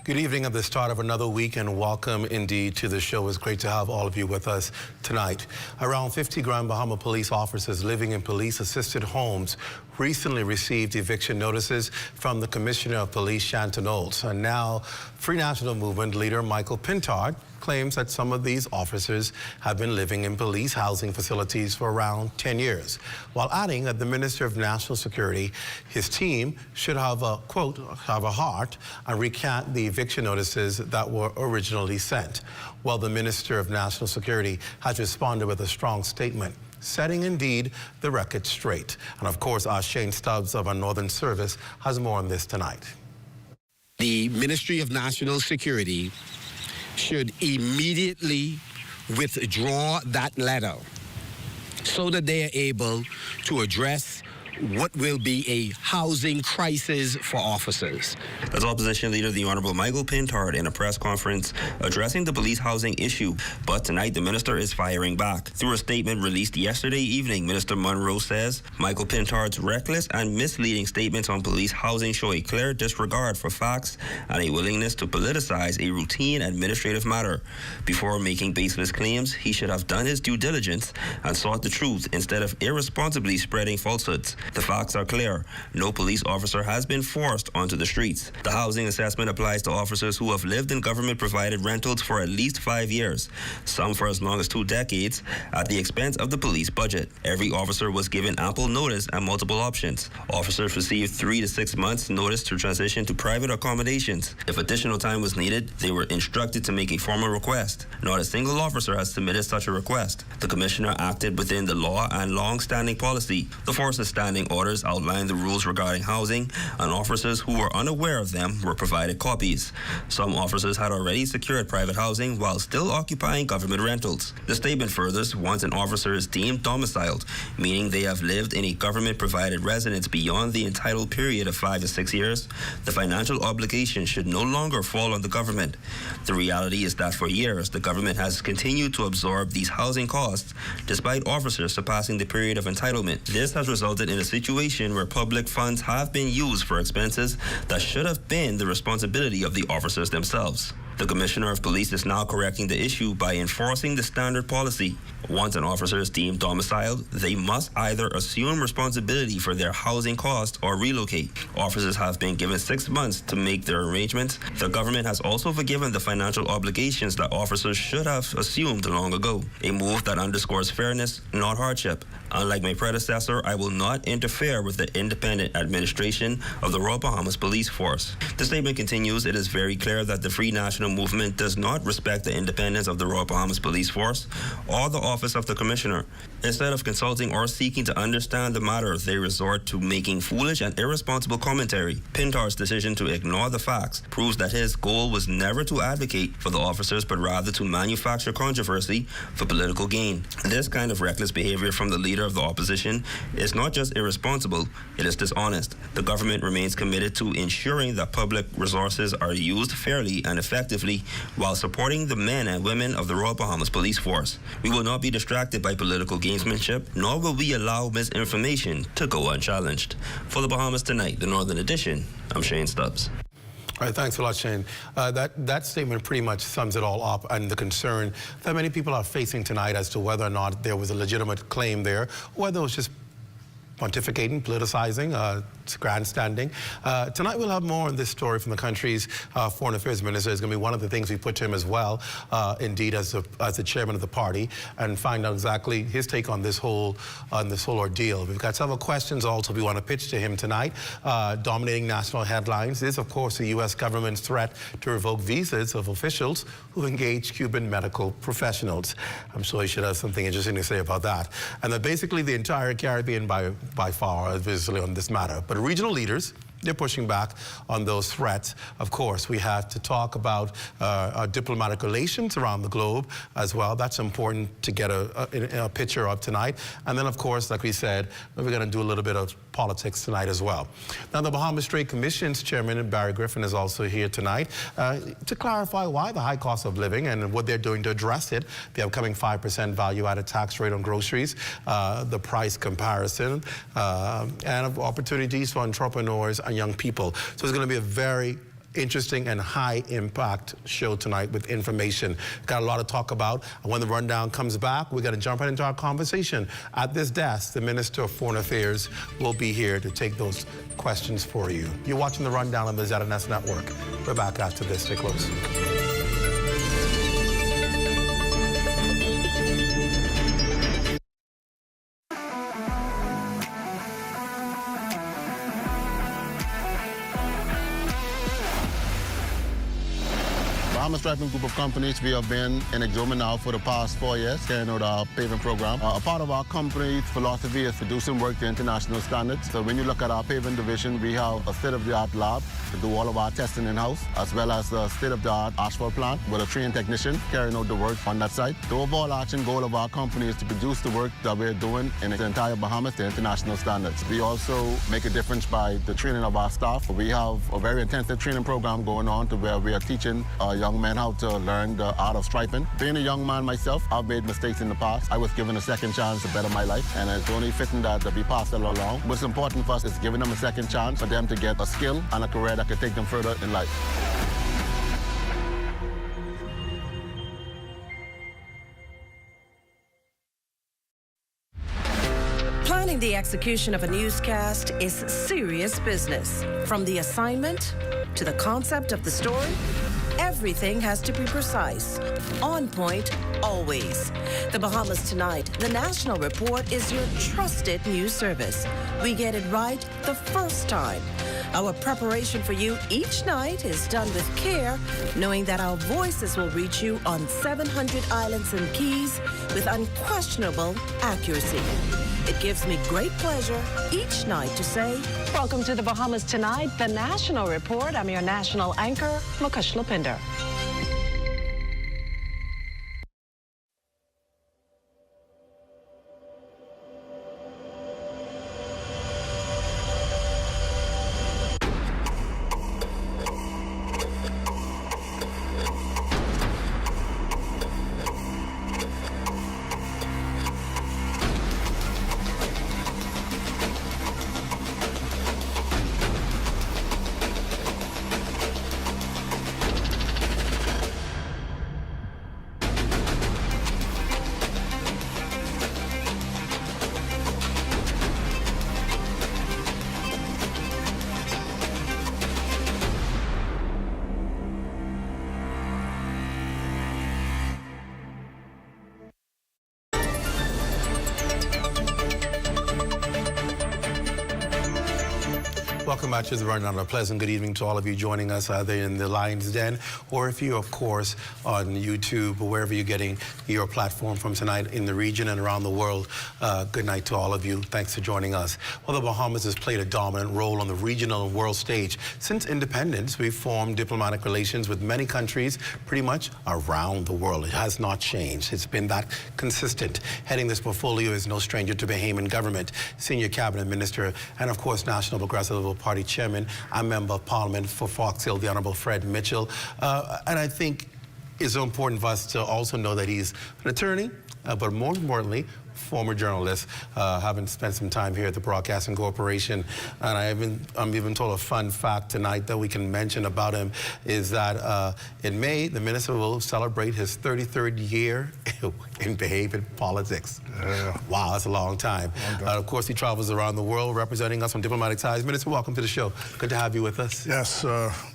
Good evening at the start of another week, and welcome indeed to the show. It's great to have all of you with us tonight. Around 50 Grand Bahama police officers living in police-assisted homes recently received eviction notices from the Commissioner of Police, Shanton Olds. And now, Free National Movement leader Michael Pintard claims that some of these officers have been living in police housing facilities for around 10 years, while adding that the Minister of National Security, his team, should have a, quote, have a heart and recant the eviction notices that were originally sent. Well, the Minister of National Security has responded with a strong statement, setting indeed the record straight. And of course, our Shane Stubbs of our Northern Service has more on this tonight. The Ministry of National Security should immediately withdraw that letter so that they are able to address what will be a housing crisis for officers. That's Opposition Leader the Honorable Michael Pintard in a press conference addressing the police housing issue. But tonight the minister is firing back. Through a statement released yesterday evening, Minister Munro says Michael Pintard's reckless and misleading statements on police housing show a clear disregard for facts and a willingness to politicize a routine administrative matter. Before making baseless claims, he should have done his due diligence and sought the truth instead of irresponsibly spreading falsehoods. The facts are clear. No police officer has been forced onto the streets. The housing assessment applies to officers who have lived in government-provided rentals for at least 5 years, some for as long as 2 decades, at the expense of the police budget. Every officer was given ample notice and multiple options. Officers received 3 to 6 months notice to transition to private accommodations. If additional time was needed, they were instructed to make a formal request. Not a single officer has submitted such a request. The Commissioner acted within the law and long-standing policy. The force's standing orders outlined the rules regarding housing, and officers who were unaware of them were provided copies. Some officers had already secured private housing while still occupying government rentals. The statement furthers, once an officer is deemed domiciled, meaning they have lived in a government-provided residence beyond the entitled period of 5 to 6 years, the financial obligation should no longer fall on the government. The reality is that for years, the government has continued to absorb these housing costs despite officers surpassing the period of entitlement. This has resulted in a situation where public funds have been used for expenses that should have been the responsibility of the officers themselves. The Commissioner of Police is now correcting the issue by enforcing the standard policy. Once an officer is deemed domiciled, they must either assume responsibility for their housing costs or relocate. Officers have been given 6 months to make their arrangements. The government has also forgiven the financial obligations that officers should have assumed long ago, a move that underscores fairness, not hardship. Unlike my predecessor, I will not interfere with the independent administration of the Royal Bahamas Police Force. The statement continues, it is very clear that the Free National Movement does not respect the independence of the Royal Bahamas Police Force or the office of the Commissioner. Instead of consulting or seeking to understand the matter, they resort to making foolish and irresponsible commentary. Pintard's decision to ignore the facts proves that his goal was never to advocate for the officers, but rather to manufacture controversy for political gain. This kind of reckless behavior from the leader of the opposition is not just irresponsible, it is dishonest. The government remains committed to ensuring that public resources are used fairly and effectively while supporting the men and women of the Royal Bahamas Police Force. We will not be distracted by political gamesmanship, nor will we allow misinformation to go unchallenged. For the Bahamas Tonight, the Northern Edition, I'm Shane Stubbs. All right, thanks a lot, Shane. That statement pretty much sums it all up, and the concern that many people are facing tonight as to whether or not there was a legitimate claim there, or whether it was just pontificating, politicizing, grandstanding. Tonight we'll have more on this story from the country's Foreign Affairs Minister. It's going to be one of the things we put to him as well, indeed, as the chairman of the party, and find out exactly his take on this whole ordeal. We've got several questions also we want to pitch to him tonight. Dominating national headlines is, of course, the U.S. government's threat to revoke visas of officials who engage Cuban medical professionals. I'm sure he should have something interesting to say about that. And that basically the entire Caribbean by far, obviously, on this matter. But regional leaders, they're pushing back on those threats. Of course, we have to talk about our diplomatic relations around the globe as well. That's important to get a picture of tonight. And then, of course, like we said, we're going to do a little bit of politics tonight as well. Now, the Bahamas Trade Commission's chairman, Barry Griffin, is also here tonight to clarify why the high cost of living and what they're doing to address it, the upcoming 5% value-added tax rate on groceries, the price comparison, and opportunities for entrepreneurs and young people. So it's going to be a very interesting and high impact show tonight with information. Got a lot to talk about. When the rundown comes back, we're going to jump right into our conversation. At this desk, the Minister of Foreign Affairs will be here to take those questions for you. You're watching the rundown on the ZNS Network. We're back after this. Stay close. I'm a striping group of companies. We have been in Exuma now for the past 4 years, carrying out our paving program. A part of our company's philosophy is to do some work to international standards. So when you look at our paving division, we have a state-of-the-art lab to do all of our testing in-house, as well as a state-of-the-art asphalt plant with a trained technician carrying out the work on that site. The overarching goal of our company is to produce the work that we're doing in the entire Bahamas to international standards. We also make a difference by the training of our staff. We have a very intensive training program going on to where we are teaching young men how to learn the art of striping. Being a young man myself, I've made mistakes in the past. I was given a second chance to better my life, and it's only fitting that we pass that along. What's important for us is giving them a second chance for them to get a skill and a career that could take them further in life. Planning the execution of a newscast is serious business. From the assignment to the concept of the story, everything has to be precise, on point, always. The Bahamas Tonight, the National Report, is your trusted news service. We get it right the first time. Our preparation for you each night is done with care, knowing that our voices will reach you on 700 islands and keys with unquestionable accuracy. It gives me great pleasure each night to say, welcome to the Bahamas Tonight, the National Report. I'm your national anchor, Mukesh Lapinder. Welcome back to the rundown. A pleasant good evening to all of you joining us either in the Lion's Den or if you're, of course, on YouTube or wherever you're getting your platform from tonight in the region and around the world. Good night to all of you. Thanks for joining us. Well, the Bahamas has played a dominant role on the regional and world stage. Since independence, we've formed diplomatic relations with many countries pretty much around the world. It has not changed. It's been that consistent. Heading this portfolio is no stranger to Bahamian government, senior cabinet minister, and of course, National Progressive Party chairman and member of parliament for Fox Hill, the Honorable Fred Mitchell. And I think it's so important for us to also know that he's an attorney, but more importantly, former journalist, having spent some time here at the Broadcasting Corporation. And I'm even told a fun fact tonight that we can mention about him is that in May, the minister will celebrate his 33rd year in Bahamian politics. Yeah. Wow, that's a long time. Of course, he travels around the world representing us on diplomatic ties. Minister, welcome to the show. Good to have you with us. Yes,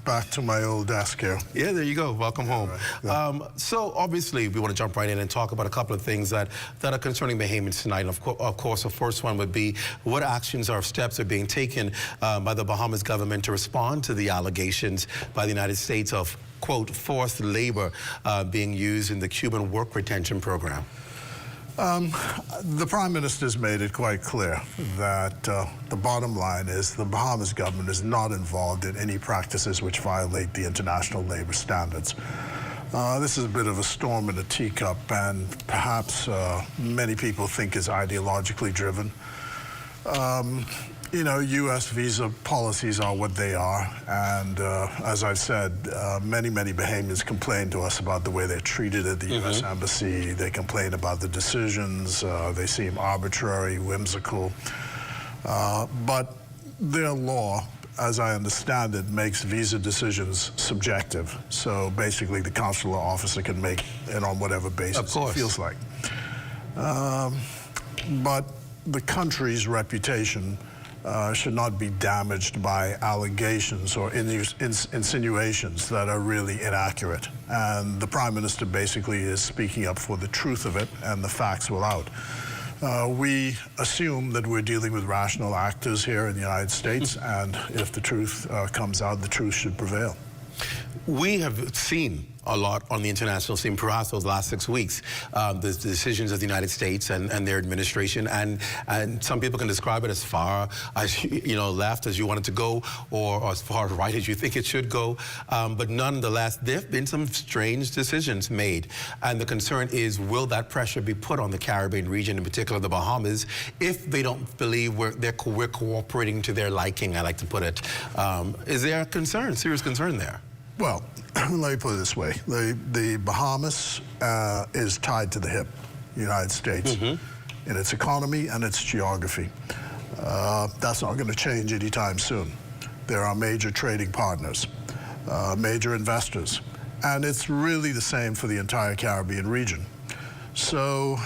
back to my old desk here. Yeah, there you go. Welcome home. Right. So obviously, we want to jump right in and talk about a couple of things that are concerning Bahamians tonight. Of course, the first one would be what actions or steps are being taken by the Bahamas government to respond to the allegations by the United States of, quote, forced labor being used in the Cuban work retention program. The Prime Minister's made it quite clear that the bottom line is the Bahamas government is not involved in any practices which violate the international labor standards. This is a bit of a storm in a teacup, and perhaps many people think is ideologically driven. You know, U.S. visa policies are what they are, and as I've said, many Bahamians complain to us about the way they're treated at the U.S. Embassy. They complain about the decisions. They seem arbitrary, whimsical, but their law as I understand it, makes visa decisions subjective. So basically, the consular officer can make it on whatever basis it feels like. But the country's reputation should not be damaged by allegations or insinuations that are really inaccurate. And the Prime Minister basically is speaking up for the truth of it, and the facts will out. We assume that we're dealing with rational actors here in the United States, and if the truth comes out, the truth should prevail. We have seen a lot on the international scene, perhaps those last 6 weeks, the decisions of the United States and their administration, and some people can describe it as far as, left as you want it to go, or as far right as you think it should go. But nonetheless, there have been some strange decisions made. And the concern is, will that pressure be put on the Caribbean region, in particular the Bahamas, if they don't believe we're cooperating to their liking, I like to put it. Is there a concern, serious concern there? Well, let me put it this way. The Bahamas is tied to the hip, the United States, in its economy and its geography. That's not going to change anytime soon. There are major trading partners, major investors, and it's really the same for the entire Caribbean region. So,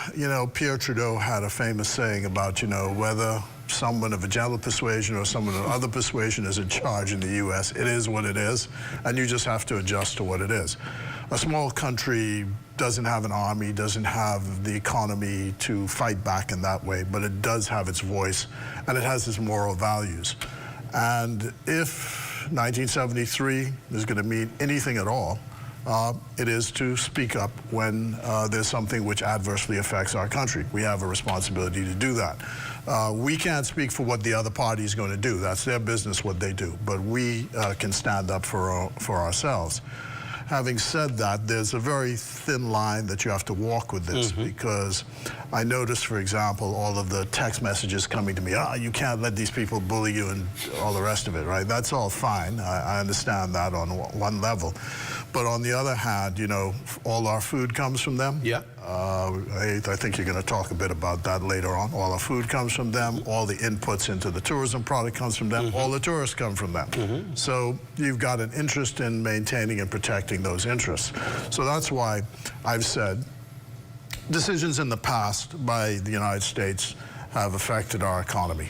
Pierre Trudeau had a famous saying about, whether someone of a gentle persuasion or someone of other persuasion is in charge in the U.S., it is what it is, and you just have to adjust to what it is. A small country doesn't have an army, doesn't have the economy to fight back in that way, but it does have its voice, and it has its moral values. And if 1973 is going to mean anything at all, it is to speak up when there's something which adversely affects our country. We have a responsibility to do that. We can't speak for what the other party is going to do. That's their business, what they do. But we can stand up for ourselves. Having said that, there's a very thin line that you have to walk with this, because I noticed, for example, all of the text messages coming to me, you can't let these people bully you and all the rest of it, right? That's all fine. I understand that on one level. But on the other hand, all our food comes from them. Yeah. I think you're going to talk a bit about that later on. All our food comes from them. All the inputs into the tourism product comes from them. All the tourists come from them. So you've got an interest in maintaining and protecting those interests. So that's why I've said decisions in the past by the United States have affected our economy.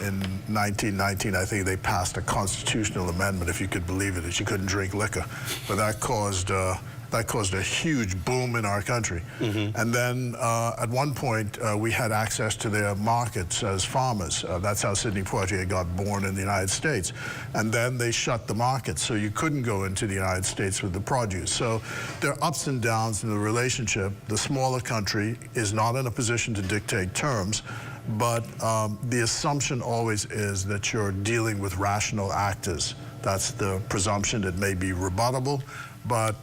In 1919, I think they passed a constitutional amendment, if you could believe it, that you couldn't drink liquor. But that caused a huge boom in our country. And then at one point, we had access to their markets as farmers. That's how Sidney Poitier got born in the United States. And then they shut the market, so you couldn't go into the United States with the produce. So there are ups and downs in the relationship. The smaller country is not in a position to dictate terms, but the assumption always is that you're dealing with rational actors. That's the presumption. It may be rebuttable, but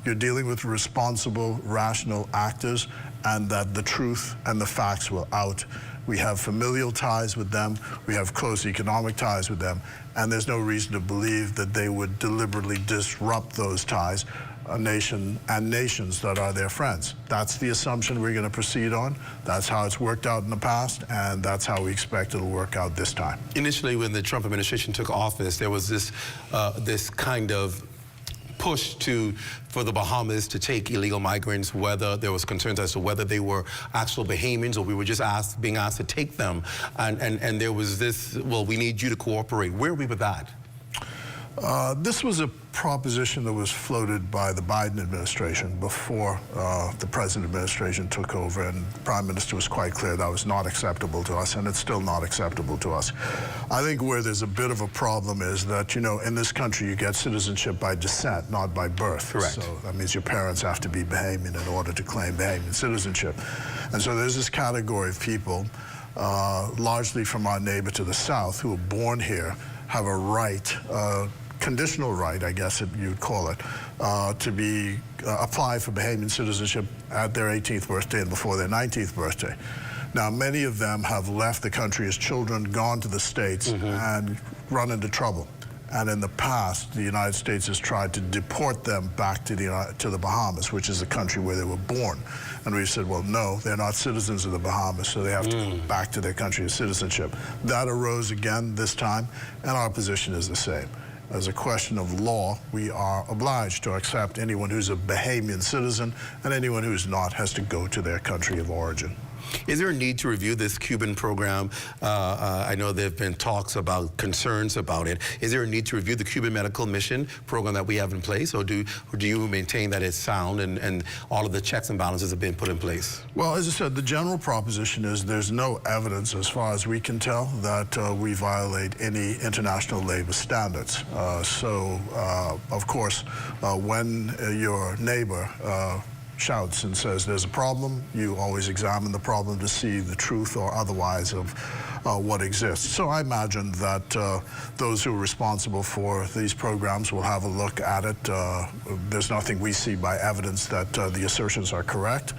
you're dealing with responsible, rational actors, and that the truth and the facts will out. We have familial ties with them, we have close economic ties with them, and there's no reason to believe that they would deliberately disrupt those ties, a nation and nations that are their friends. That's the assumption we're going to proceed on. That's how it's worked out in the past, and that's how we expect it'll work out this time. Initially, when the Trump administration took office, there was this kind of push for the Bahamas to take illegal migrants, whether there was concerns as to whether they were actual Bahamians or we were just being asked to take them. And there was this, well, we need you to cooperate. Where are we with that? This was a proposition that was floated by the Biden administration before the present administration took over, and the Prime Minister was quite clear that was not acceptable to us, and it's still not acceptable to us. I think where there's a bit of a problem is that, in this country you get citizenship by descent, not by birth. Correct. So that means your parents have to be Bahamian in order to claim Bahamian citizenship. And so there's this category of people, largely from our neighbor to the south, who are born here, have a right, conditional right, I guess you'd call it, to apply for Bahamian citizenship at their 18th birthday and before their 19th birthday. Now, many of them have left the country as children, gone to the States, and run into trouble. And in the past, the United States has tried to deport them back to the Bahamas, which is the country where they were born. And we said, well, no, they're not citizens of the Bahamas, so they have to go back to their country of citizenship. That arose again this time, and our position is the same. As a question of law, we are obliged to accept anyone who's a Bahamian citizen, and anyone who's not has to go to their country of origin. Is there a need to review this Cuban program? I know there have been talks about concerns about it. Is there a need to review the Cuban medical mission program that we have in place, or do you maintain that it's sound and all of the checks and balances have been put in place? Well, as I said, the general proposition is there's no evidence, as far as we can tell, that we violate any international labor standards. Of course, when your neighbor shouts and says there's a problem, you always examine the problem to see the truth or otherwise of what exists. So I imagine that those who are responsible for these programs will have a look at it. There's nothing we see by evidence that the assertions are correct.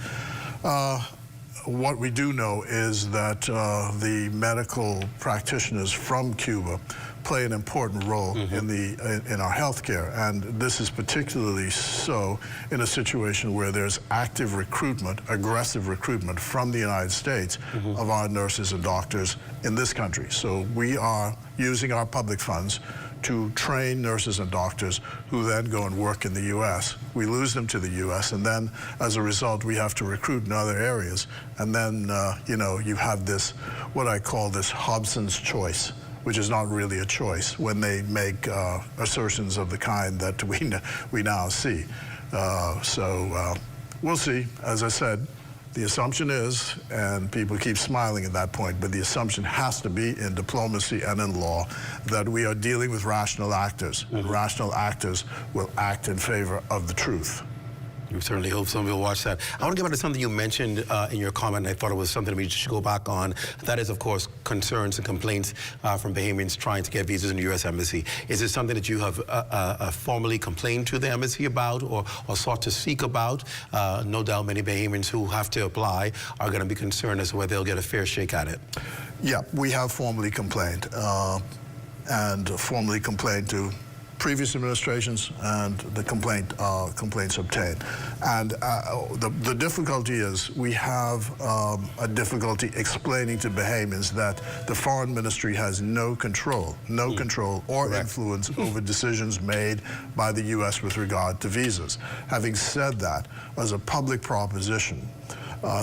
What we do know is that the medical practitioners from Cuba play an important role in our healthcare, and this is particularly so in a situation where there's active recruitment, aggressive recruitment from the United States of our nurses and doctors in this country. So we are using our public funds to train nurses and doctors who then go and work in the U.S. We lose them to the U.S., and then as a result we have to recruit in other areas, and then you have this, what I call this Hobson's choice, which is not really a choice when they make assertions of the kind that we now see. We'll see. As I said, the assumption is, and people keep smiling at that point, but the assumption has to be in diplomacy and in law that we are dealing with rational actors, and rational actors will act in favor of the truth. We certainly hope somebody will watch that. I want to get back to something you mentioned in your comment, and I thought it was something we should go back on. That is, of course, concerns and complaints from Bahamians trying to get visas in the U.S. Embassy. Is this something that you have formally complained to the embassy about or sought to seek about? No doubt many Bahamians who have to apply are going to be concerned as to whether they'll get a fair shake at it. Yeah, we have formally complained, and formally complained to previous administrations, and the complaints obtained. And the difficulty is we have a difficulty explaining to Bahamians that the foreign ministry has no control or influence over decisions made by the U.S. with regard to visas. Having said that, as a public proposition,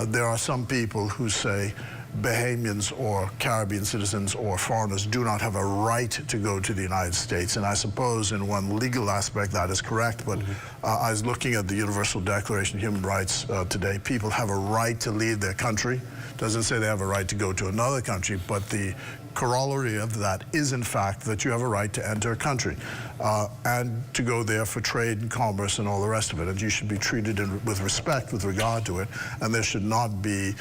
there are some people who say Bahamians or Caribbean citizens or foreigners do not have a right to go to the United States. And I suppose in one legal aspect that is correct, but I was looking at the Universal Declaration of Human Rights today. People have a right to leave their country. Doesn't say they have a right to go to another country, but the corollary of that is, in fact, that you have a right to enter a country and to go there for trade and commerce and all the rest of it. And you should be treated with respect with regard to it. And there should not be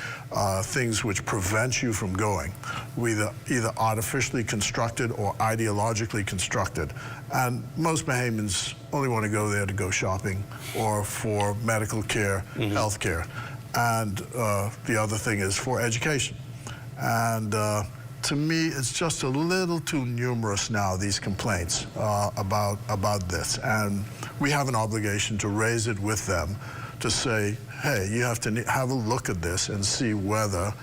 things which prevent you from going, either artificially constructed or ideologically constructed. And most Bahamians only want to go there to go shopping or for medical care, health care. And the other thing is for education. And to me, it's just a little too numerous now, these complaints about this. And we have an obligation to raise it with them to say, hey, you have to have a look at this and see whether,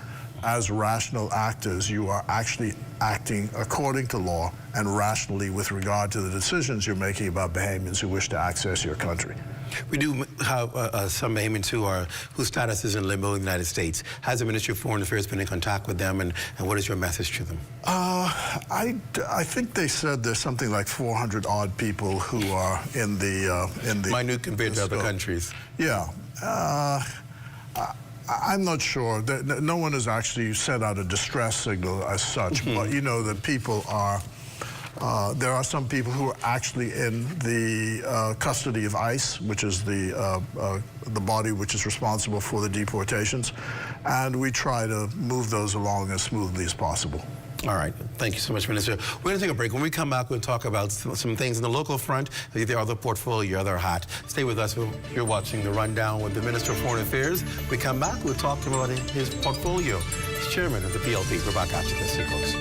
as rational actors, you are actually acting according to law and rationally with regard to the decisions you're making about Bahamians who wish to access your country. We do have some Bahamians whose status is in limbo in the United States. Has the Ministry of Foreign Affairs been in contact with them, and what is your message to them? I think they said there's something like 400 odd people who are in the minute compared to other countries. Yeah. I'm not sure. No one has actually sent out a distress signal as such, but you know that people are. There are some people who are actually in the custody of ICE, which is the body which is responsible for the deportations, and we try to move those along as smoothly as possible. All right. Thank you so much, Minister. We're going to take a break. When we come back, we'll talk about some things in the local front, the other portfolio, your other hat. Stay with us. You're watching The Rundown with the Minister of Foreign Affairs. We come back, we'll talk to him about his portfolio. He's chairman of the PLP. We're back after this, folks.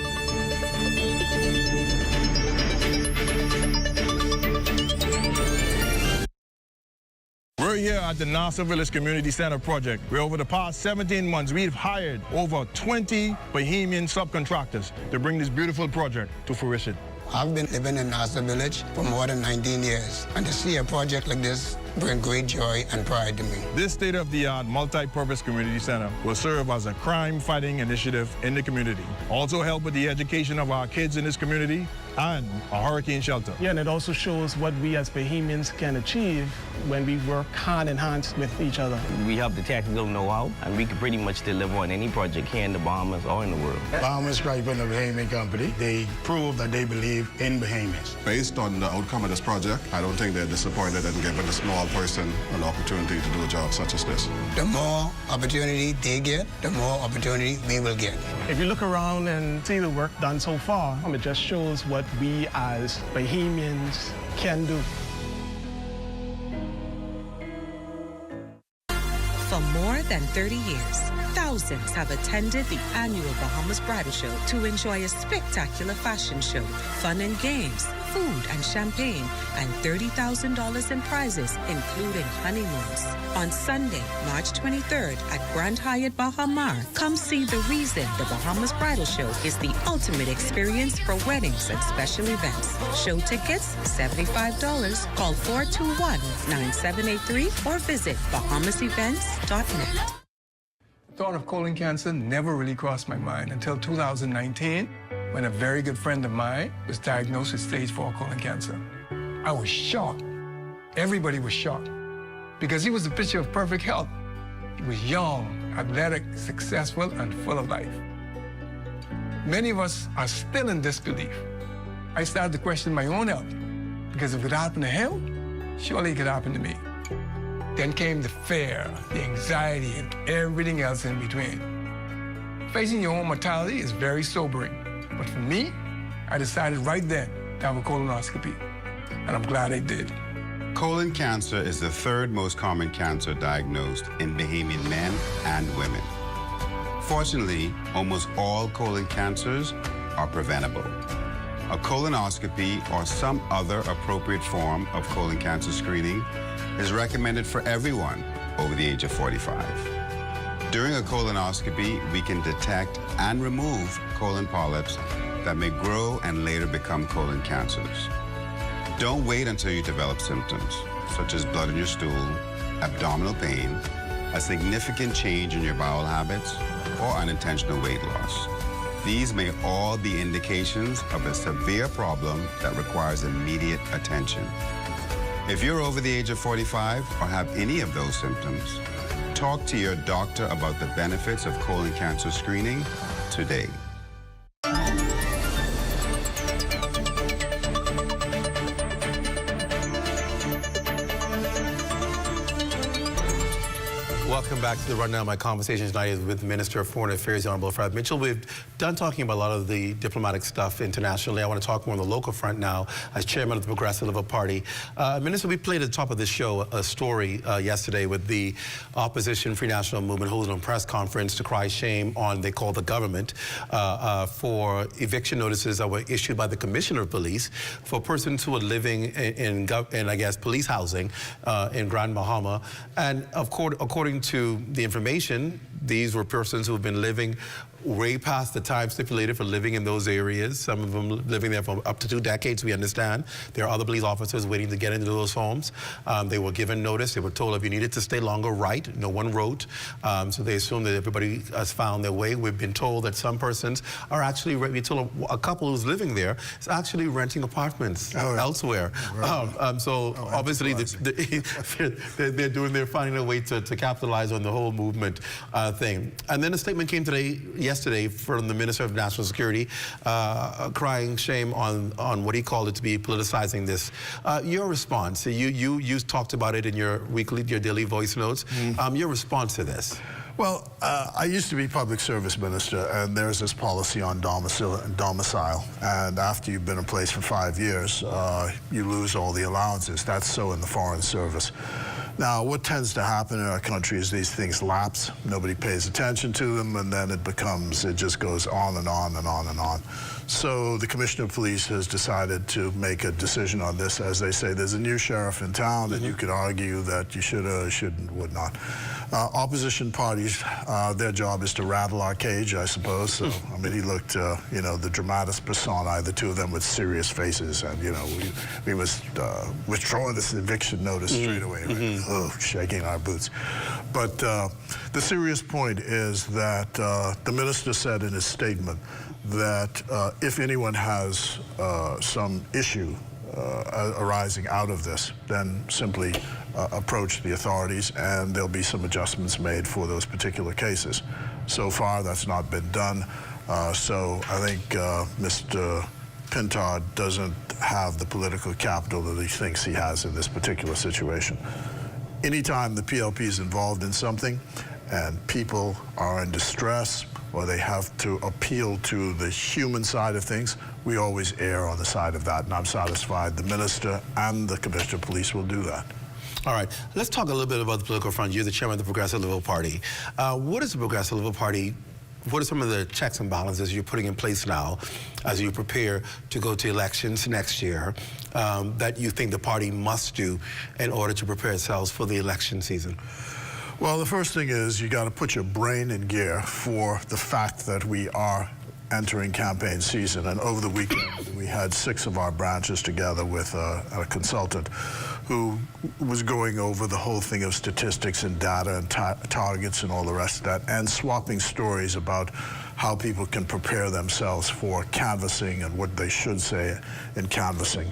We're here at the Nassau Village Community Center project, where over the past 17 months, we've hired over 20 Bahamian subcontractors to bring this beautiful project to fruition. I've been living in Nassau Village for more than 19 years, and to see a project like this bring great joy and pride to me. This state-of-the-art multi-purpose community center will serve as a crime-fighting initiative in the community, also help with the education of our kids in this community, and a hurricane shelter. Yeah, and it also shows what we as Bahamians can achieve when we work hand in hand with each other. We have the technical know-how, and we can pretty much deliver on any project here in the Bahamas or in the world. Bahamas Striping, a Bahamian company, they prove that they believe in Bahamians. Based on the outcome of this project, I don't think they're disappointed in giving a small person an opportunity to do a job such as this. The more opportunity they get, the more opportunity we will get. If you look around and see the work done so far, it just shows what we as Bahamians can do. For more than 30 years, thousands have attended the annual Bahamas Bridal Show to enjoy a spectacular fashion show, fun and games, food and champagne, and $30,000 in prizes, including honeymoons. On Sunday, March 23rd at Grand Hyatt Baha Mar, come see the reason the Bahamas Bridal Show is the ultimate experience for weddings and special events. Show tickets, $75. Call 421-9783 or visit bahamasevents.net. The thought of colon cancer never really crossed my mind until 2019, when a very good friend of mine was diagnosed with stage 4 colon cancer. I was shocked. Everybody was shocked because he was a picture of perfect health. He was young, athletic, successful, and full of life. Many of us are still in disbelief. I started to question my own health because if it happened to him, surely it could happen to me. Then came the fear, the anxiety, and everything else in between. Facing your own mortality is very sobering. But for me, I decided right then to have a colonoscopy, and I'm glad I did. Colon cancer is the third most common cancer diagnosed in Bahamian men and women. Fortunately, almost all colon cancers are preventable. A colonoscopy or some other appropriate form of colon cancer screening is recommended for everyone over the age of 45. During a colonoscopy, we can detect and remove colon polyps that may grow and later become colon cancers. Don't wait until you develop symptoms, such as blood in your stool, abdominal pain, a significant change in your bowel habits, or unintentional weight loss. These may all be indications of a severe problem that requires immediate attention. If you're over the age of 45 or have any of those symptoms, talk to your doctor about the benefits of colon cancer screening today. Welcome back to the Rundown. My conversation tonight is with Minister of Foreign Affairs, the Honorable Fred Mitchell. We've done talking about a lot of the diplomatic stuff internationally. I want to talk more on the local front now as chairman of the Progressive Liberal Party. Minister, we played at the top of this show a story yesterday with the opposition Free National Movement holding a press conference to cry shame on, they call the government, for eviction notices that were issued by the Commissioner of Police for persons who are living in I guess, police housing in Grand Bahama. And according to the information, these were persons who have been living way past the time stipulated for living in those areas. Some of them living there for up to 2 decades, we understand. There are other police officers waiting to get into those homes. They were given notice. They were told if you needed to stay longer, write. No one wrote. So they assume that everybody has found their way. We've been told that some persons are actually, we told a couple who's living there is actually renting apartments elsewhere. Obviously they're finding a way to capitalize on the whole movement thing. And then a statement came yesterday from the Minister of National Security, crying shame on what he called it to be politicizing this. Your response, you talked about it in your daily voice notes. Your response to this? Well, I used to be public service minister, and there's this policy on domicile. And after you've been in place for 5 years, you lose all the allowances. That's so in the Foreign Service. Now, what tends to happen in our country is these things lapse. Nobody pays attention to them, and then it just goes on and on and on and on. So the Commissioner of Police has decided to make a decision on this. As they say, there's a new sheriff in town, and you could argue that you should or shouldn't, would not. Opposition parties, their job is to rattle our cage, I suppose. So, I mean, he looked, you know, the dramatis personae, the two of them with serious faces, and, you know, we was withdrawing this eviction notice straight away, right? Oh, shaking our boots. But the serious point is that the minister said in his statement that if anyone has some issue arising out of this, then simply approach the authorities, and there'll be some adjustments made for those particular cases. So far, that's not been done. So I think Mr. Pintard doesn't have the political capital that he thinks he has in this particular situation. Anytime the PLP is involved in something and people are in distress or they have to appeal to the human side of things, we always err on the side of that, and I'm satisfied the minister and the Commissioner of Police will do that. All right, let's talk a little bit about the political front. You're the chairman of the Progressive Liberal Party. What is the Progressive Liberal Party? What are some of the checks and balances you're putting in place now as you prepare to go to elections next year that you think the party must do in order to prepare itself for the election season? Well, the first thing is you got to put your brain in gear for the fact that we are entering campaign season. And over the weekend, we had 6 of our branches together with a consultant who was going over the whole thing of statistics and data and targets and all the rest of that, and swapping stories about how people can prepare themselves for canvassing and what they should say in canvassing.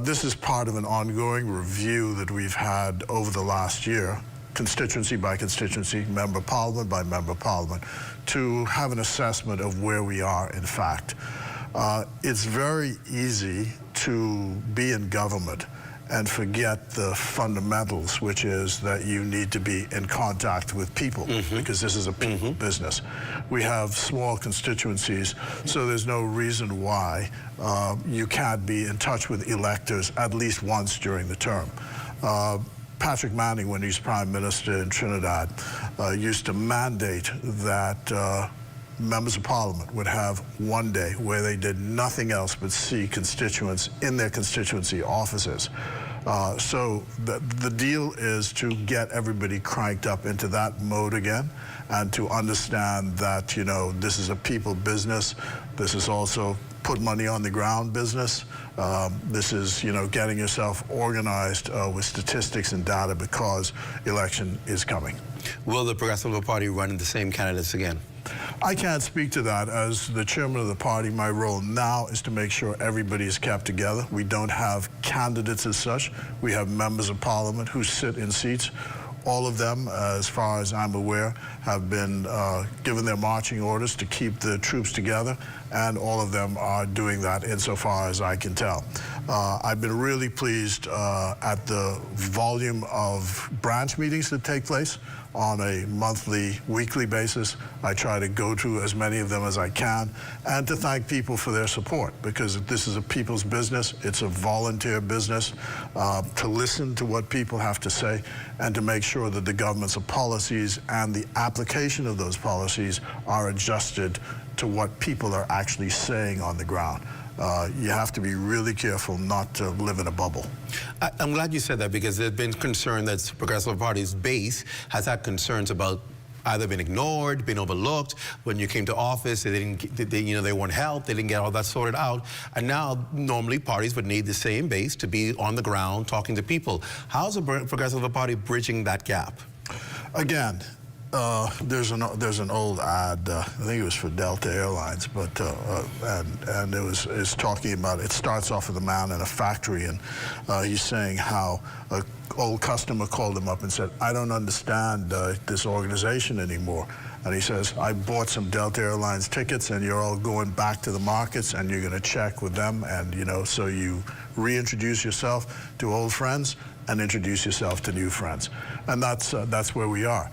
This is part of an ongoing review that we've had over the last year, constituency by constituency, member of parliament by member of parliament, to have an assessment of where we are in fact. It's very easy to be in government and forget the fundamentals, which is that you need to be in contact with people, because this is a people business. We have small constituencies, so there's no reason why you can't be in touch with electors at least once during the term. Patrick Manning, when he's Prime Minister in Trinidad, used to mandate that members of Parliament would have one day where they did nothing else but see constituents in their constituency offices. So the deal is to get everybody cranked up into that mode again, and to understand that, you know, this is a people business. This is also put money on the ground business. This is, you know, getting yourself organized with statistics and data, because election is coming. Will the Progressive Liberal Party run the same candidates again? I can't speak to that. As the chairman of the party, my role now is to make sure everybody is kept together. We don't have candidates as such. We have members of parliament who sit in seats. All of them, as far as I'm aware, have been given their marching orders to keep the troops together, and all of them are doing that insofar as I can tell. I've been really pleased at the volume of branch meetings that take place on a monthly, weekly basis. I try to go to as many of them as I can, and to thank people for their support, because this is a people's business. It's a volunteer business, to listen to what people have to say and to make sure that the government's policies and the application of those policies are adjusted to what people are actually saying on the ground. You have to be really careful not to live in a bubble. I'm glad you said that, because there's been concern that the Progressive Party's base has had concerns about either being ignored, being overlooked. When you came to office, they weren't helped, they didn't get all that sorted out. And now, normally, parties would need the same base to be on the ground talking to people. How's the Progressive Party bridging that gap? Again, there's an old ad, I think it was for Delta Airlines, but and it's talking about, it starts off with a man in a factory, and he's saying how an old customer called him up and said, "I don't understand this organization anymore." And he says, "I bought some Delta Airlines tickets, and you're all going back to the markets, and you're going to check with them, and, you know, so you reintroduce yourself to old friends and introduce yourself to new friends." And that's where we are.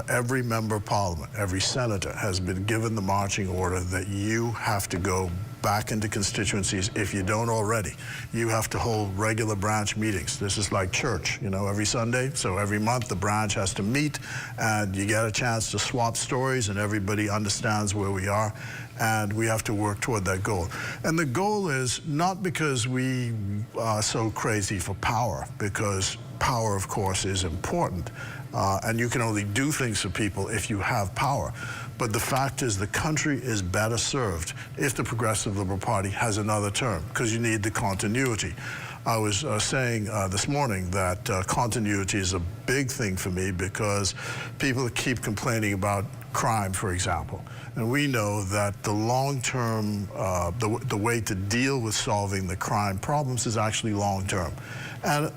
Every member of parliament, every senator has been given the marching order that you have to go back into constituencies if you don't already. You have to hold regular branch meetings. This is like church, you know, every Sunday. So every month the branch has to meet and you get a chance to swap stories and everybody understands where we are, and we have to work toward that goal. And the goal is not because we are so crazy for power, because power, of course, is important. And you can only do things for people if you have power. But the fact is the country is better served if the Progressive Liberal Party has another term, because you need the continuity. I was saying this morning that continuity is a big thing for me because people keep complaining about crime, for example. And we know that the long-term, the way to deal with solving the crime problems is actually long-term. And,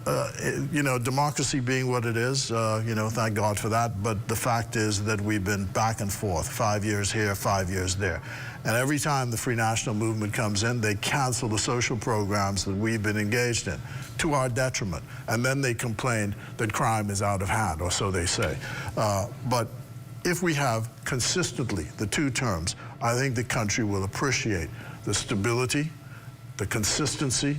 you know, democracy being what it is, you know, thank God for that. But the fact is that we've been back and forth, 5 years here, 5 years there. And every time the Free National Movement comes in, they cancel the social programs that we've been engaged in to our detriment. And then they complain that crime is out of hand, or so they say. But if we have consistently the two terms, I think the country will appreciate the stability, the consistency,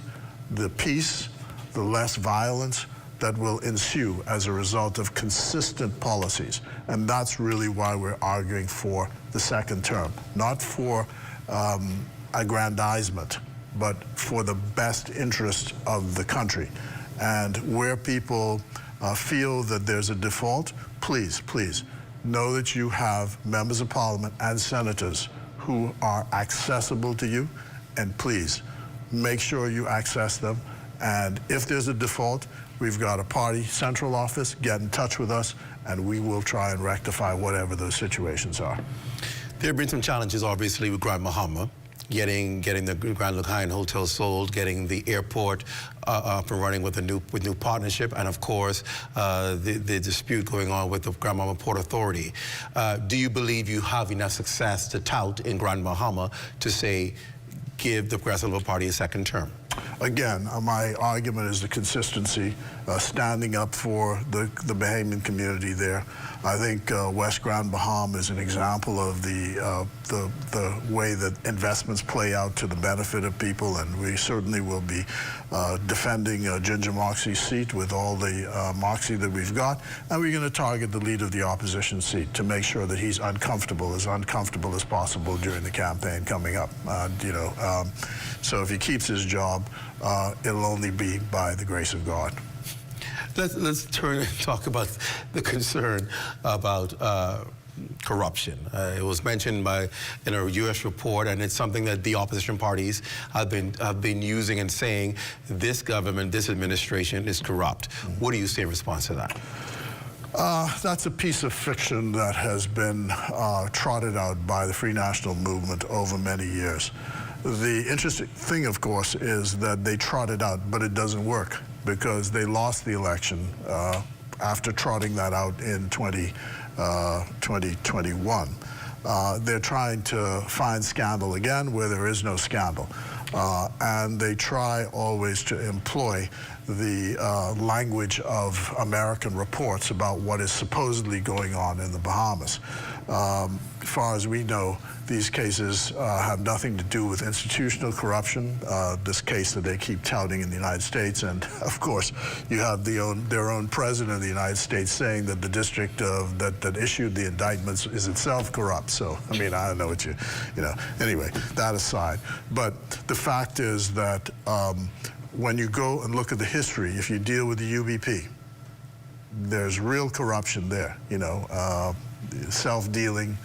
the peace, the less violence that will ensue as a result of consistent policies. And that's really why we're arguing for the second term, not for aggrandizement, but for the best interest of the country. And where people feel that there's a default, please, please, know that you have members of parliament and senators who are accessible to you, and please, make sure you access them. And if there's a default, we've got a party central office, get in touch with us, and we will try and rectify whatever those situations are. There have been some challenges, obviously, with Grand Bahama, getting the Grand Lacaille Hotel sold, getting the airport up and running with new partnership, and of course, the dispute going on with the Grand Bahama Port Authority. Do you believe you have enough success to tout in Grand Bahama to say, give the Progressive Liberal Party a second term? Again, my argument is the consistency, standing up for the Bahamian community there. I think West Grand Bahama is an example of the way that investments play out to the benefit of people, and we certainly will be defending Ginger Moxie's seat with all the moxie that we've got, and we're going to target the leader of the opposition seat to make sure that he's as uncomfortable as possible during the campaign coming up. You know, so if he keeps his job, it'll only be by the grace of God. Let's turn and talk about the concern about corruption. It was mentioned in a U.S. report, and it's something that the opposition parties have been using and saying this government, this administration is corrupt. What do you say in response to that? That's a piece of fiction that has been trotted out by the Free National Movement over many years. The interesting thing, of course, is that they trot it out, but it doesn't work because they lost the election after trotting that out in 2021. They're trying to find scandal again where there is no scandal. And they try always to employ the language of American reports about what is supposedly going on in the Bahamas. As far as we know, these cases have nothing to do with institutional corruption, this case that they keep touting in the United States. And, of course, you have their own president of the United States saying that the district that issued the indictments is itself corrupt. So, I mean, I don't know what you know. Anyway, that aside. But the fact is that when you go and look at the history, if you deal with the UBP, there's real corruption there, you know, self-dealing,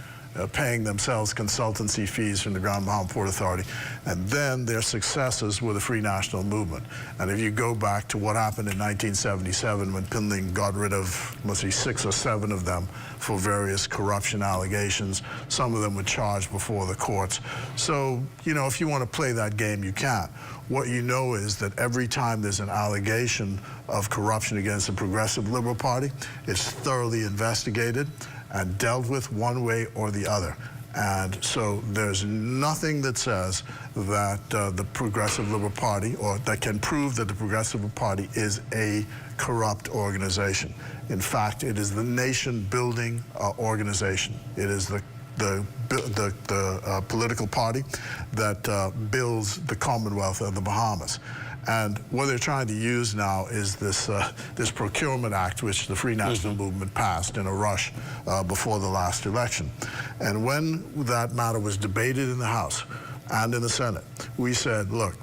paying themselves consultancy fees from the Grand Bahama Port Authority, and then their successes with the Free National Movement. And if you go back to what happened in 1977 when Pinling got rid of, let's see, 6 or 7 of them for various corruption allegations, some of them were charged before the courts. So, you know, if you want to play that game, you can. What you know is that every time there's an allegation of corruption against the Progressive Liberal Party, it's thoroughly investigated and dealt with one way or the other. And so there's nothing that says that the Progressive Liberal Party, or that can prove that the Progressive Liberal Party is a corrupt organization. In fact, it is the nation-building organization. It is the the political party that builds the Commonwealth of the Bahamas. And what they're trying to use now is this Procurement Act, which the Free National Movement passed in a rush before the last election. And when that matter was debated in the House and in the Senate, we said, look,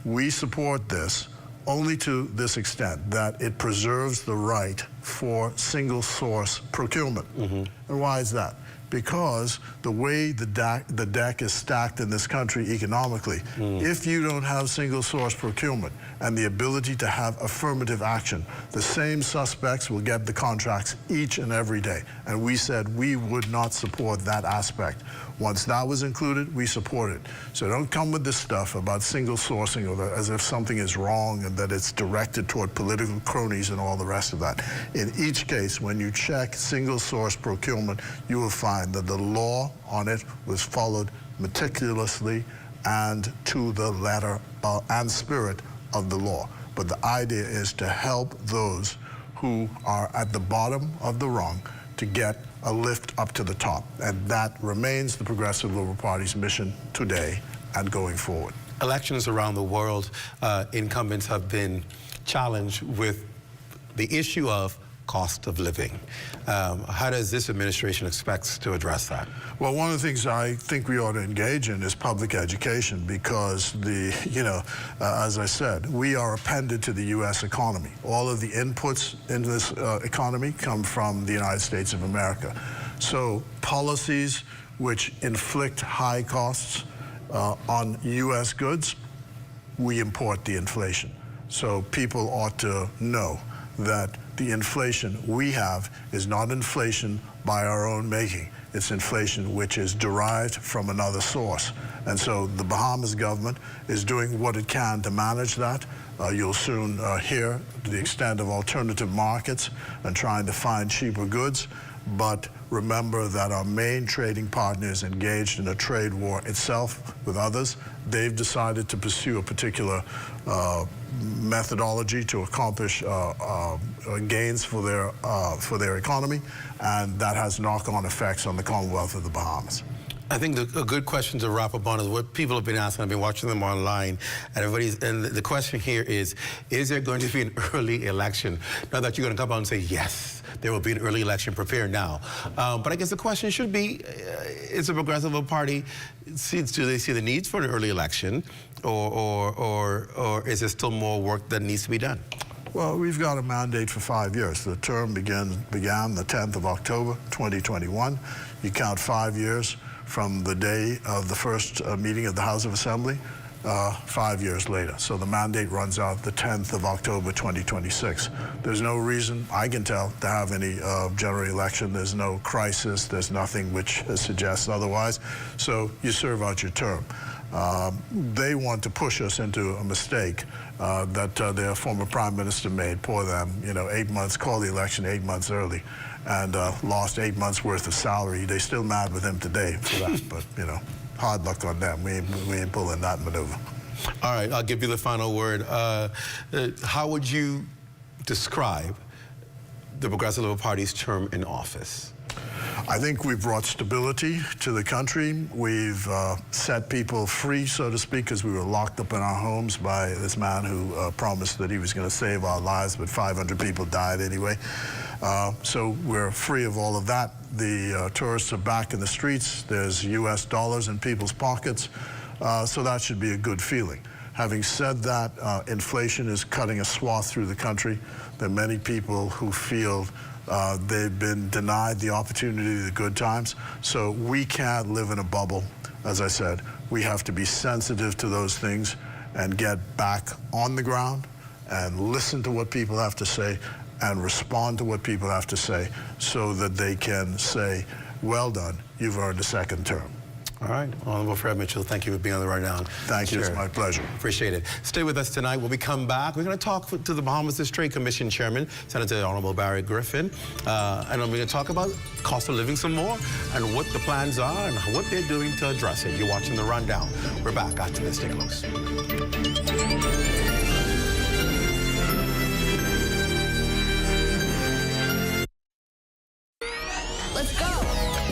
we support this only to this extent, that it preserves the right for single source procurement. And why is that? Because the way the deck is stacked in this country economically, if you don't have single source procurement and the ability to have affirmative action, the same suspects will get the contracts each and every day. And we said we would not support that aspect. Once that was included, we support it. So don't come with this stuff about single sourcing or as if something is wrong and that it's directed toward political cronies and all the rest of that. In each case, when you check single source procurement, you will find that the law on it was followed meticulously and to the letter and spirit of the law. But the idea is to help those who are at the bottom of the rung to get a lift up to the top. And that remains the Progressive Liberal Party's mission today and going forward. Elections around the world, incumbents have been challenged with the issue of cost of living. How does this administration expect to address that? Well, one of the things I think we ought to engage in is public education because as I said, we are appended to the U.S. economy. All of the inputs into this economy come from the United States of America. So policies which inflict high costs on U.S. goods, we import the inflation. So people ought to know that the inflation we have is not inflation by our own making. It's inflation which is derived from another source. And so the Bahamas government is doing what it can to manage that. You'll soon hear the extent of alternative markets and trying to find cheaper goods. But remember that our main trading partner is engaged in a trade war itself with others. They've decided to pursue a particular methodology to accomplish gains for their economy, and that has knock-on effects on the Commonwealth of the Bahamas. I think a good question to wrap up on is what people have been asking. I've been watching them online, and the question here is there going to be an early election? Not that you're going to come out and say, yes, there will be an early election, prepare now. But I guess the question should be, is the Progressive Party, do they see the needs for an early election, or is there still more work that needs to be done? Well, we've got a mandate for 5 years. The term began the 10th of October, 2021. You count 5 years from the day of the first meeting of the House of Assembly, 5 years later. So the mandate runs out the 10th of October, 2026. There's no reason, I can tell, to have any general election. There's no crisis. There's nothing which suggests otherwise. So you serve out your term. They want to push us into a mistake that their former prime minister made. Poor them, 8 months, call the election 8 months early, and lost 8 months worth of salary. They're still mad with him today for that, but hard luck on them. We ain't pulling that maneuver. All right, I'll give you the final word. How would you describe the Progressive Liberal Party's term in office? I think we've brought stability to the country. We've set people free, so to speak, because we were locked up in our homes by this man who promised that he was going to save our lives, but 500 people died anyway. So we're free of all of that. The tourists are back in the streets. There's U.S. dollars in people's pockets. So that should be a good feeling. Having said that, inflation is cutting a swath through the country. There are many people who feel they've been denied the opportunity of the good times. So we can't live in a bubble. As I said, we have to be sensitive to those things and get back on the ground and listen to what people have to say and respond to what people have to say so that they can say, well done, you've earned a second term. All right, Honorable Fred Mitchell, thank you for being on the rundown. Thank you, it's my pleasure. Appreciate it. Stay with us tonight. When we come back, we're going to talk to the Bahamas Trade Commission Chairman, Senator Honorable Barry Griffin, and we're going to talk about cost of living some more and what the plans are and what they're doing to address it. You're watching The Rundown. We're back after this. Stay close. Let's go.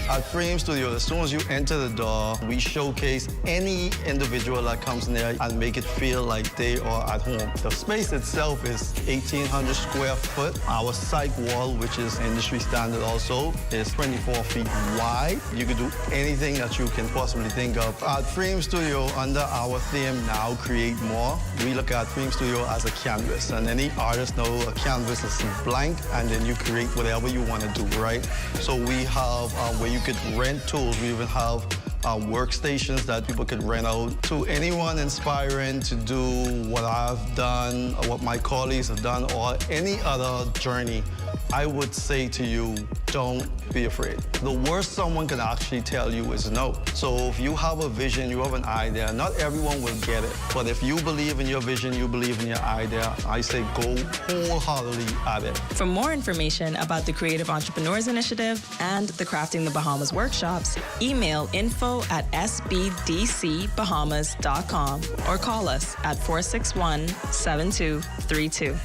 At Frame Studio, as soon as you enter the door, we showcase any individual that comes in there and make it feel like they are at home. The space itself is 1,800 square foot. Our side wall, which is industry standard also, is 24 feet wide. You can do anything that you can possibly think of. At Frame Studio, under our theme, Now Create More, we look at Frame Studio as a canvas, and any artist knows a canvas is blank, and then you create whatever you want to do, right? So we have where you could rent tools. We even have workstations that people could rent out. To anyone inspiring to do what I've done, or what my colleagues have done, or any other journey, I would say to you, don't be afraid. The worst someone can actually tell you is no. So if you have a vision, you have an idea, not everyone will get it. But if you believe in your vision, you believe in your idea, I say go wholeheartedly at it. For more information about the Creative Entrepreneurs Initiative and the Crafting the Bahamas workshops, email info@sbdcbahamas.com or call us at 461-7232.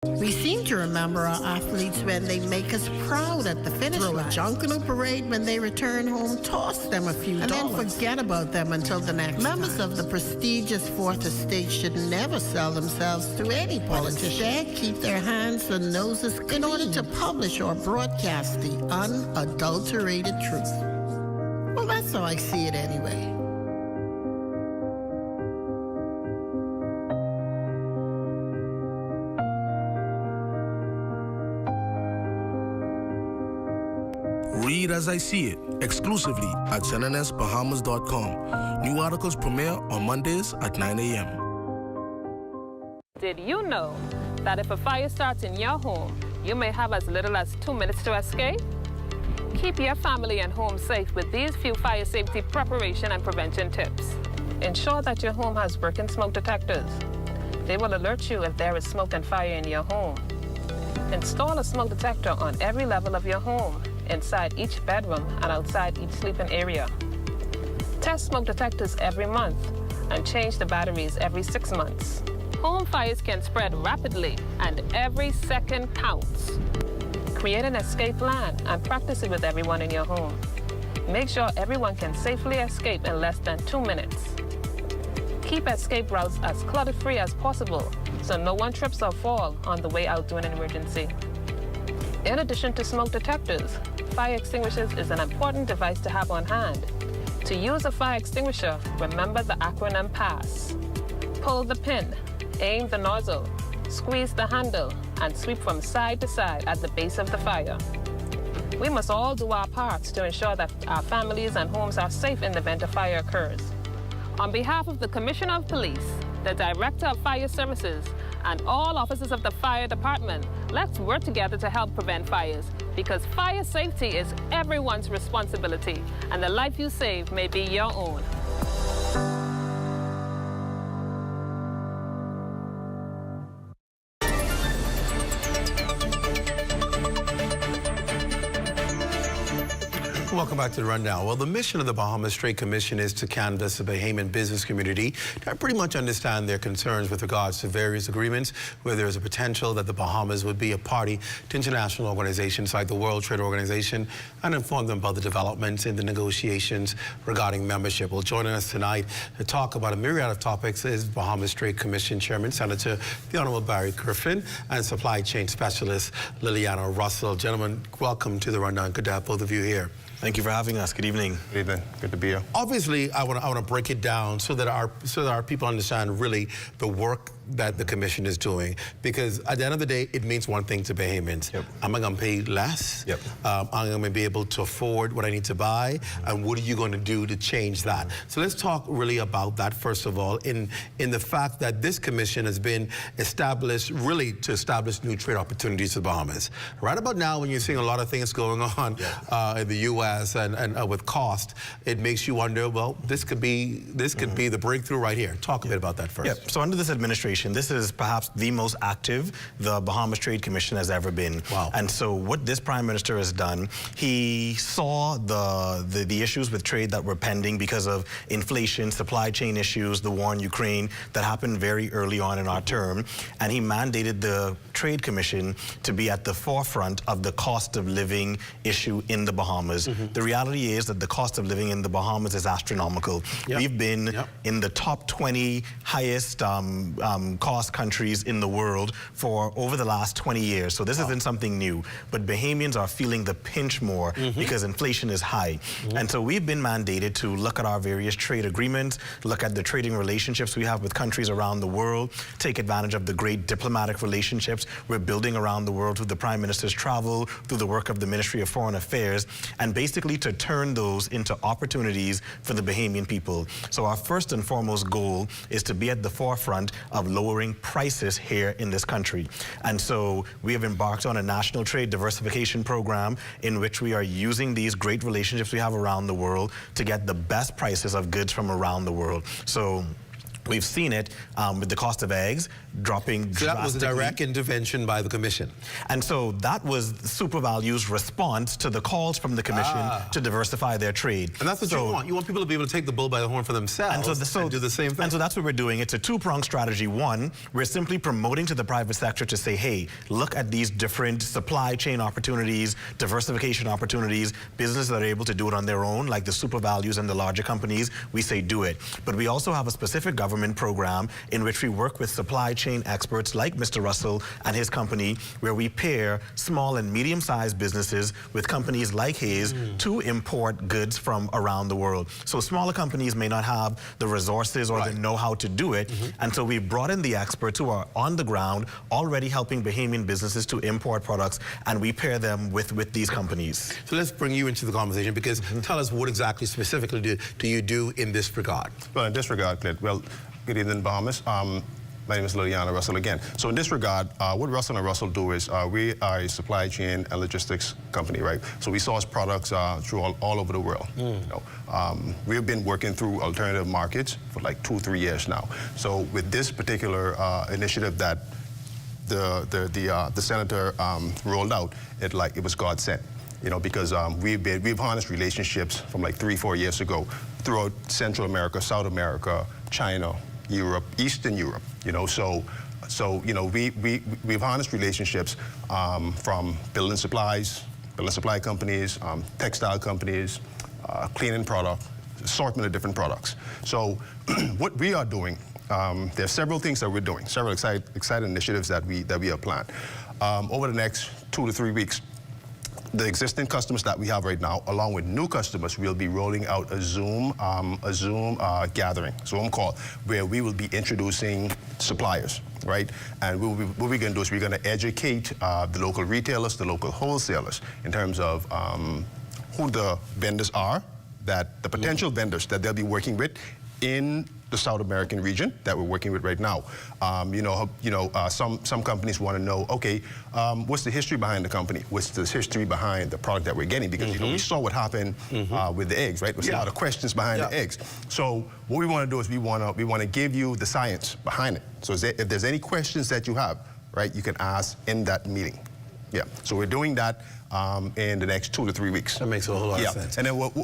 We seem to remember our athletes when they make us proud at the finish line. Throw a Junkanoo parade when they return home, toss them a few dollars, and then forget about them until the next Members of the prestigious Fourth Estate should never sell themselves to any politician. Instead, keep their hands and noses clean in order to publish or broadcast the unadulterated truth. Well, that's how I see it anyway. Read as I see it, exclusively at cnnsbahamas.com. New articles premiere on Mondays at 9 a.m. Did you know that if a fire starts in your home, you may have as little as 2 minutes to escape? Keep your family and home safe with these few fire safety preparation and prevention tips. Ensure that your home has working smoke detectors. They will alert you if there is smoke and fire in your home. Install a smoke detector on every level of your home, inside each bedroom and outside each sleeping area. Test smoke detectors every month and change the batteries every 6 months. Home fires can spread rapidly and every second counts. Create an escape plan and practice it with everyone in your home. Make sure everyone can safely escape in less than 2 minutes. Keep escape routes as clutter-free as possible so no one trips or falls on the way out during an emergency. In addition to smoke detectors, fire extinguishers is an important device to have on hand. To use a fire extinguisher, remember the acronym PASS. Pull the pin, aim the nozzle, squeeze the handle, and sweep from side to side at the base of the fire. We must all do our parts to ensure that our families and homes are safe in the event a fire occurs. On behalf of the Commissioner of Police, the Director of Fire Services, and all officers of the fire department, let's work together to help prevent fires, because fire safety is everyone's responsibility, and the life you save may be your own. Welcome back to the Rundown. Well, the mission of the Bahamas Trade Commission is to canvass the Bahamian business community to pretty much understand their concerns with regards to various agreements where there is a potential that the Bahamas would be a party to international organizations like the World Trade Organization and inform them about the developments in the negotiations regarding membership. Well, joining us tonight to talk about a myriad of topics is Bahamas Trade Commission Chairman, Senator the Honorable Barry Griffin, and Supply Chain Specialist Liliana Russell. Gentlemen, welcome to the Rundown. Good to have both of you here. Thank you for having us. Good evening. Good evening. Good to be here. Obviously, I want to break it down so that our people understand really the work that the commission is doing, because at the end of the day, it means one thing to Bahamians. Yep. Am I going to pay less? Yep. I'm going to be able to afford what I need to buy, and what are you going to do to change that? So let's talk really about that first of all, in the fact that this commission has been established really to establish new trade opportunities for the Bahamas. Right about now, when you're seeing a lot of things going on in the U.S. and with cost, it makes you wonder, well, this could be the breakthrough right here. Talk a bit about that first. So under this administration, administration, this is perhaps the most active the Bahamas Trade Commission has ever been. Wow. And so what this Prime Minister has done, he saw the issues with trade that were pending because of inflation, supply chain issues, the war in Ukraine that happened very early on in our term, and he mandated the Trade Commission to be at the forefront of the cost of living issue in the Bahamas. The reality is that the cost of living in the Bahamas is astronomical. We've been in the top 20 highest cost countries in the world for over the last 20 years. So this isn't something new, but Bahamians are feeling the pinch more because inflation is high. And so we've been mandated to look at our various trade agreements, look at the trading relationships we have with countries around the world, take advantage of the great diplomatic relationships we're building around the world through the Prime Minister's travel, through the work of the Ministry of Foreign Affairs, and basically to turn those into opportunities for the Bahamian people. So our first and foremost goal is to be at the forefront of lowering prices here in this country. And so we have embarked on a national trade diversification program in which we are using these great relationships we have around the world to get the best prices of goods from around the world. So we've seen it with the cost of eggs dropping drastically. So that was a direct intervention by the Commission. And so that was SuperValue's response to the calls from the Commission to diversify their trade. And that's what you want. You want people to be able to take the bull by the horn for themselves and do the same thing. And so that's what we're doing. It's a two-pronged strategy. One, we're simply promoting to the private sector to say, hey, look at these different supply chain opportunities, diversification opportunities, businesses that are able to do it on their own, like the SuperValues and the larger companies, we say do it. But we also have a specific government program in which we work with supply chain experts like Mr. Russell and his company, where we pair small and medium-sized businesses with companies like his to import goods from around the world. So smaller companies may not have the resources or the know-how to do it, and so we've brought in the experts who are on the ground already helping Bahamian businesses to import products, and we pair them with these companies. So let's bring you into the conversation, because tell us what exactly specifically do you do in this regard? Well, in this regard, Clint, well, good evening, Bahamas. My name is Liliana Russell again. So in this regard, what Russell and Russell do is we are a supply chain and logistics company, right? So we source products through all over the world. You know, we've been working through alternative markets for like 2-3 years now. So with this particular initiative that the senator rolled out, it was God sent. You know, because we've harnessed relationships from like 3-4 years ago throughout Central America, South America, China, Europe, Eastern Europe. You know, so you know, we've harnessed relationships from building supply companies, textile companies, cleaning product, assortment of different products. So what we are doing, there are several things that we're doing, several exciting initiatives that we have planned. Over the next 2 to 3 weeks, the existing customers that we have right now, along with new customers, we'll be rolling out a Zoom gathering, Zoom call, where we will be introducing suppliers, right? And what we're going to do is we're going to educate the local retailers, the local wholesalers, in terms of who the vendors are, that the potential vendors that they'll be working with in the South American region that we're working with right now. Some companies want to know, okay, what's the history behind the company? What's the history behind the product that we're getting? Because you know, we saw what happened with the eggs, right? There's a lot of questions behind the eggs. So what we want to do is we want to give you the science behind it. So if there's any questions that you have, right, you can ask in that meeting. Yeah. So we're doing that in the next 2 to 3 weeks. That makes a whole lot of sense. And then what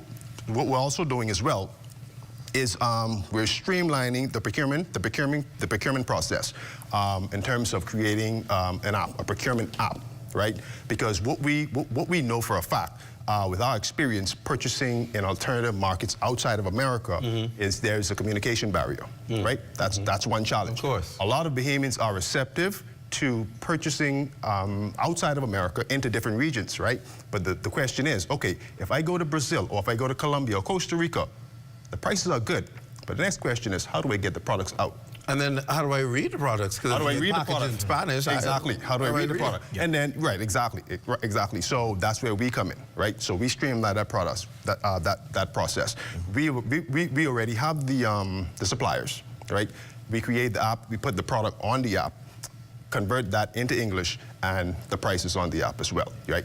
we're also doing as well is we're streamlining the procurement process in terms of creating an app, a procurement app, right? Because what we know for a fact, with our experience purchasing in alternative markets outside of America, is there's a communication barrier, right? That's one challenge. Of course. A lot of Bahamians are receptive to purchasing outside of America into different regions, right? But the question is, okay, if I go to Brazil or if I go to Colombia or Costa Rica, the prices are good, but the next question is, how do I get the products out? And then how do I read the products? How do I read the product? In Spanish. Exactly. How do I read the product? Yeah. And then, right, exactly. So that's where we come in, right? So we streamline that process. We already have the suppliers, right? We create the app, we put the product on the app, convert that into English, and the price is on the app as well, right?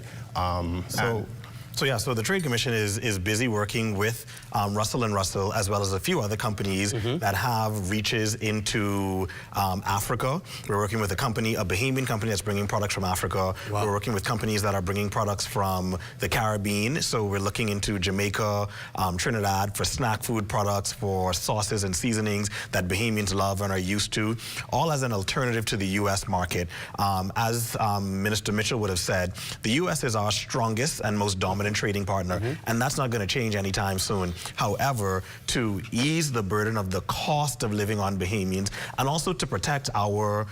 So yeah, so the Trade Commission is busy working with Russell & Russell as well as a few other companies that have reaches into Africa. We're working with a Bahamian company that's bringing products from Africa. Wow. We're working with companies that are bringing products from the Caribbean. So we're looking into Jamaica, Trinidad for snack food products, for sauces and seasonings that Bahamians love and are used to, all as an alternative to the U.S. market. As Minister Mitchell would have said, the U.S. is our strongest and most dominant trading partner, and that's not going to change anytime soon. However, to ease the burden of the cost of living on Bahamians and also to protect our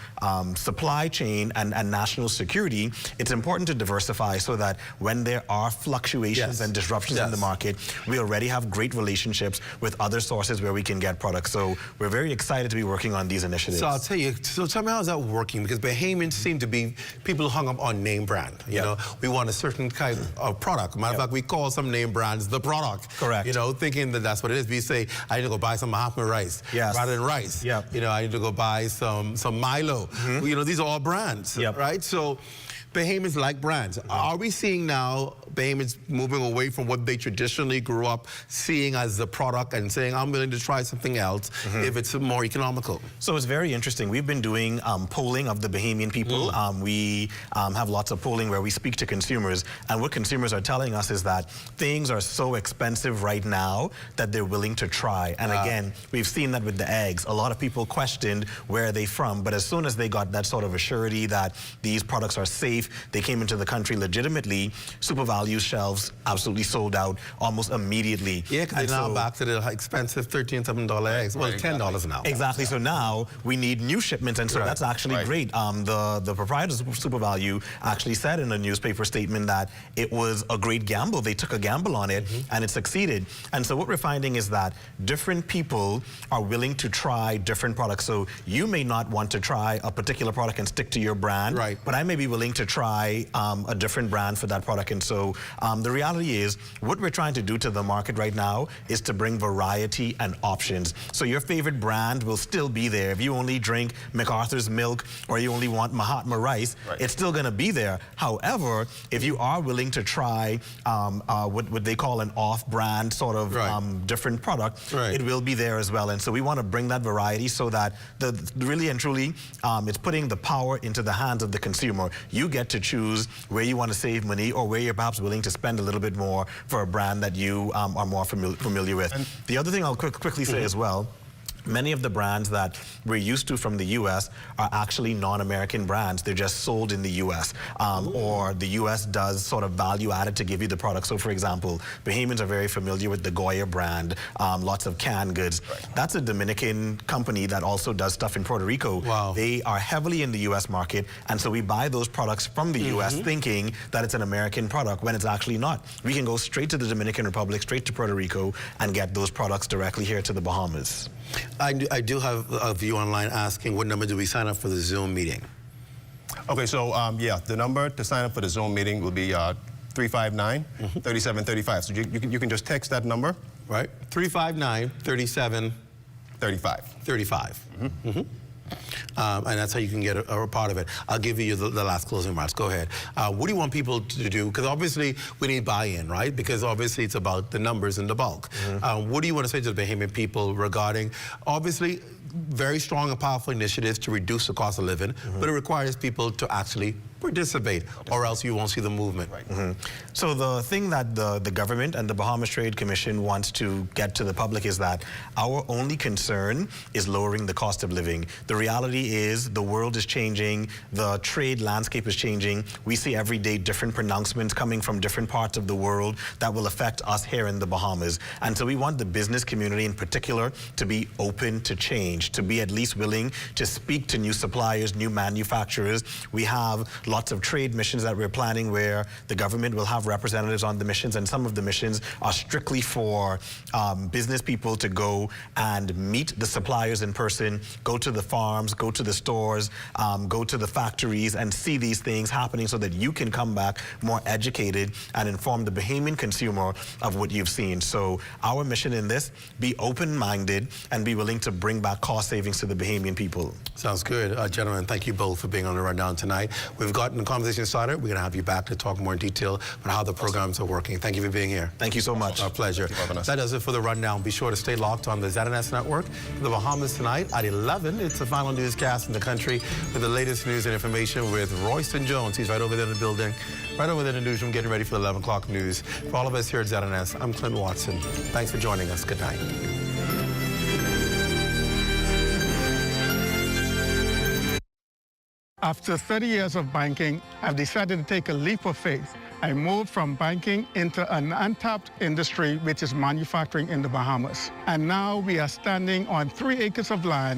supply chain and national security, it's important to diversify so that when there are fluctuations and disruptions in the market, we already have great relationships with other sources where we can get products. So we're very excited to be working on these initiatives. So I'll tell you, so tell me how's that working? Because Bahamians seem to be people hung up on name brand. You know, we want a certain kind of product. Matter of fact, we call some name brands the product. Correct. You know, thinking that that's what it is. We say, I need to go buy some Mahatma rice rather than rice. You know, I need to go buy some Milo. You know, these are all brands, right? So Bahamians like brands. Are we seeing now Bahamians moving away from what they traditionally grew up seeing as the product and saying, I'm willing to try something else if it's more economical? So it's very interesting. We've been doing polling of the Bahamian people. We have lots of polling where we speak to consumers, and what consumers are telling us is that things are so expensive right now that they're willing to try. And again, we've seen that with the eggs. A lot of people questioned where are they from, but as soon as they got that sort of a surety that these products are safe, they came into the country legitimately, Super Value shelves absolutely sold out almost immediately. Yeah, because they're now back to the expensive $13, $7 eggs. Well, $10 now. Exactly. So now we need new shipments, and so that's actually great. The proprietors of Super Value actually said in a newspaper statement that it was a great gamble. They took a gamble on it, and it succeeded. And so what we're finding is that different people are willing to try different products. So you may not want to try a particular product and stick to your brand, but I may be willing to try a different brand for that product. And so the reality is what we're trying to do to the market right now is to bring variety and options. So your favorite brand will still be there. If you only drink MacArthur's milk or you only want Mahatma rice, it's still going to be there. However, if you are willing to try what they call an off-brand sort of different product, it will be there as well. And so we want to bring that variety so that really and truly it's putting the power into the hands of the consumer. You get to choose where you want to save money or where you're perhaps willing to spend a little bit more for a brand that you are more familiar with. And the other thing I'll quickly say as well, many of the brands that we're used to from the U.S. are actually non-American brands. They're just sold in the U.S. Or the U.S. does sort of value added to give you the product. So for example, Bahamians are very familiar with the Goya brand, lots of canned goods. That's a Dominican company that also does stuff in Puerto Rico. They are heavily in the U.S. market, and so we buy those products from the U.S. thinking that it's an American product when it's actually not. We can go straight to the Dominican Republic, straight to Puerto Rico, and get those products directly here to the Bahamas. I do have a view online asking what number do we sign up for the Zoom meeting? Okay, so yeah, the number to sign up for the Zoom meeting will be 359-3735. So you can just text that number. Right, 359-3735. 35. And that's how you can get a part of it. I'll give you the last closing remarks. Go ahead. What do you want people to do? Because obviously we need buy-in, right? Because obviously it's about the numbers and the bulk. What do you want to say to the Bahamian people regarding, obviously, very strong and powerful initiatives to reduce the cost of living, but it requires people to actually participate, or else you won't see the movement. So the thing that the government and the Bahamas Trade Commission wants to get to the public is that our only concern is lowering the cost of living. The reality is the world is changing, the trade landscape is changing. We see every day different pronouncements coming from different parts of the world that will affect us here in the Bahamas. And so we want the business community in particular to be open to change, to be at least willing to speak to new suppliers, new manufacturers. We have lots of trade missions that we're planning where the government will have representatives on the missions, and some of the missions are strictly for business people to go and meet the suppliers in person, go to the farms, go to the stores, go to the factories and see these things happening so that you can come back more educated and inform the Bahamian consumer of what you've seen. So our mission in this, be open-minded and be willing to bring back cost savings to the Bahamian people. Sounds good. Gentlemen, thank you both for being on the rundown tonight. We've gotten the conversation started. We're going to have you back to talk more in detail on how the programs are working. Thank you for being here. Thank you so much. Our pleasure. That does it for the rundown. Be sure to stay locked on the ZNS Network. The Bahamas tonight at 11. It's the final newscast in the country with the latest news and information with Royston Jones. He's right over there in the building, right over there in the newsroom, getting ready for the 11 o'clock news. For all of us here at ZNS, I'm Clint Watson. Thanks for joining us. Good night. After 30 years of banking, I've decided to take a leap of faith. I moved from banking into an untapped industry, which is manufacturing in the Bahamas. And now we are standing on 3 acres of land